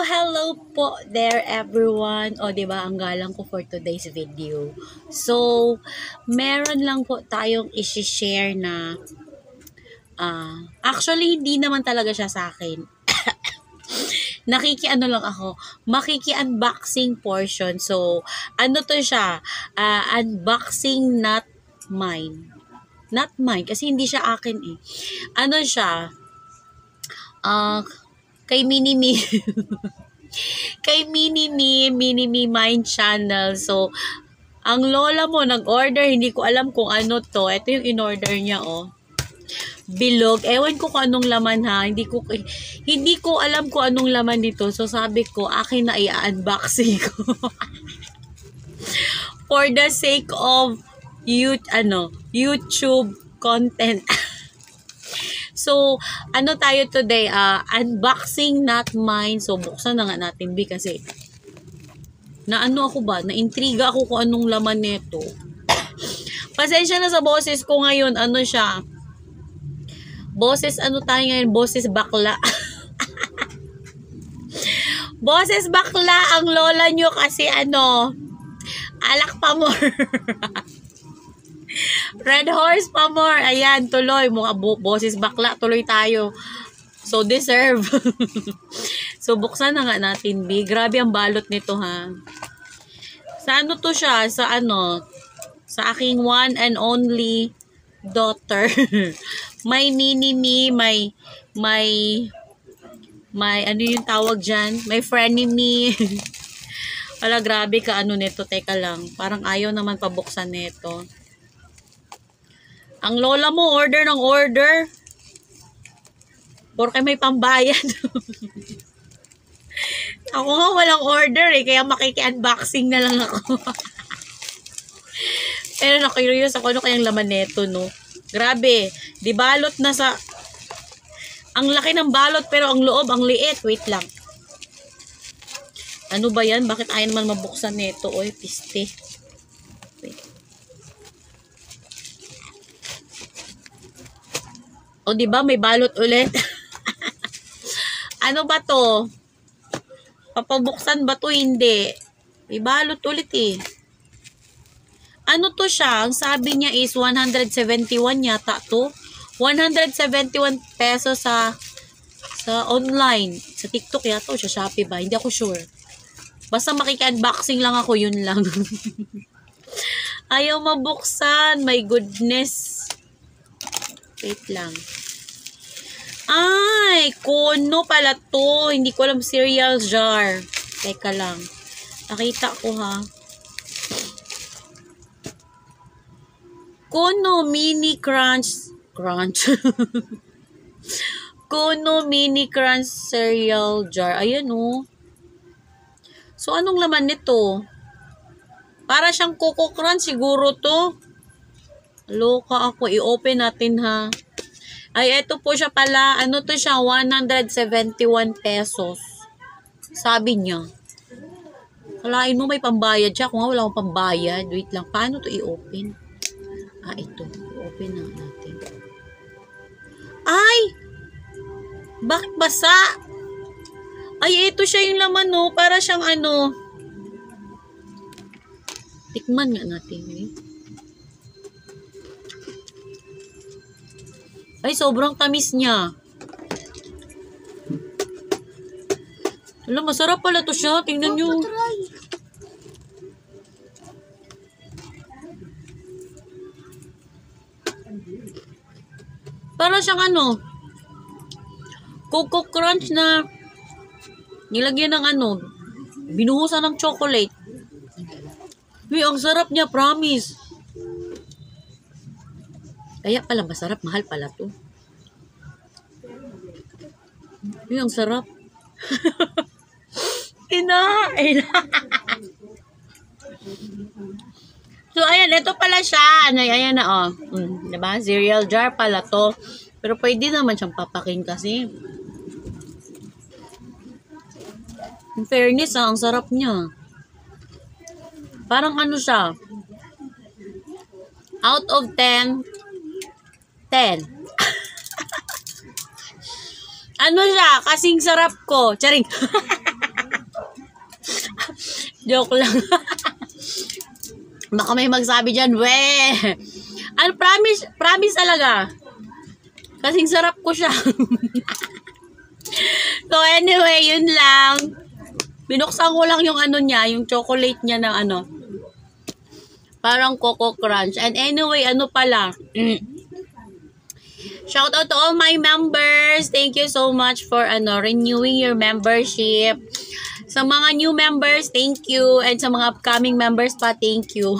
Hello po there everyone. O, di ba ang galang ko for today's video. So, meron lang po tayong i-share na actually hindi naman talaga siya sa akin. Nakikiano lang ako, makiki-unboxing portion. So, ano to siya? Unboxing not mine. Not mine kasi hindi siya akin eh. Ano siya? Kay Minimi. Kay Minimi Mind Channel. So, ang lola mo nag-order, hindi ko alam kung ano to. Ito yung in-order niya, oh. Bilog. Ewan ko kung anong laman ha. Hindi ko alam kung anong laman dito. So, sabi ko, akin na i-unboxing ko. For the sake of YouTube content. So, ano tayo today? Unboxing not mine. So, buksan na nga natin, B, kasi naano ako ba? Naintriga ako kung anong laman nito. Pasensya na sa boses ko ngayon. Ano siya? Boses, ano tayo ngayon? Boses bakla. Boses bakla ang lola nyo kasi alak pa more. Red horse pa more. Ayan, tuloy. Mga boses bakla. Tuloy tayo. So, deserve. So, buksan na nga natin, B. Grabe ang balot nito, ha. Sa ano to siya? Sa sa aking one and only daughter. May Minimi, may ano yung tawag dyan? May frenemy. Wala, grabe ka nito. Teka lang. Parang ayaw naman pabuksan nito. Ang lola mo, order ng order. Porque may pambayad. Ako nga walang order eh. Kaya makiki-unboxing na lang ako. Pero na-curious ako ano kayang laman neto, no? Grabe. Di balot na sa... Ang laki ng balot pero ang loob, ang liit. Wait lang. Ano ba yan? Bakit ayaw naman mabuksan neto? Oy, piste. Wait. O, di ba may balot ulit? Ano ba to? Papabuksan ba to? Hindi. May balot ulit eh. Ano to siya? Ang sabi niya is 171 yata to. 171 pesos sa online. Sa TikTok yata o sa Shopee ba? Hindi ako sure. Basta makiki-unboxing lang ako, yun lang. Ayaw mabuksan. My goodness. Wait lang. Ay, Kono pala to. Hindi ko alam, cereal jar. Teka lang. Nakita ko ha. Kono Mini Crunch. Kono Mini Crunch cereal jar. Ayan oh. So, anong laman nito? Para siyang Coco Crunch siguro to. Loka ako. I-open natin ha. Ay, eto po siya pala. Ano to siya? 171 pesos. Sabi niya. Kalain mo may pambayad siya. Kung nga wala akong pambayad. Wait lang. Paano to i-open? Ito. I-open na natin. Ay! Bakit basa? Ay, ito siya yung laman, no? Para siyang Tikman nga natin, eh. Ay, sobrang tamis niya. Alam, masarap pala to siya. Tingnan nyo. Para siyang Coco Crunch na nilagyan ng binuhusan ng chocolate. Uy, ang sarap niya, promise. Kaya pala masarap, mahal pala to. Uy, ang sarap. Kinain. So, ayan, ito pala siya. Ayan na, oh. Diba? Cereal jar pala to. Pero pwede naman siyang papaking kasi. In fairness, ang sarap niya. Parang siya. Out of 10. 10. Ano siya? Kasing sarap ko. Charing. Joke lang. Baka may magsabi dyan, we. Ano, promise talaga. Kasing sarap ko siya. So anyway, yun lang. Binuksan ko lang yung ano niya, yung chocolate niya na ano. Parang Coco Crunch. And anyway, ano pala. Shout out to all my members. Thank you so much for renewing your membership. Sa mga new members, thank you. And sa mga upcoming members pa, thank you.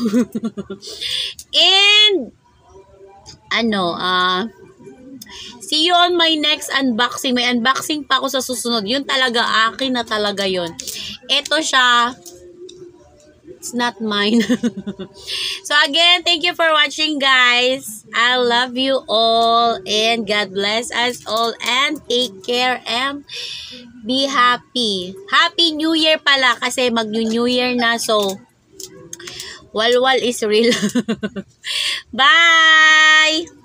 And see you on my next unboxing. May unboxing pa ako sa susunod. Yun talaga, akin na talaga yun. Ito siya. It's not mine. So again, thank you for watching, guys. I love you all. And God bless us all. And take care and be happy. Happy New Year pala kasi mag-New Year na. So, walwal is real. Bye!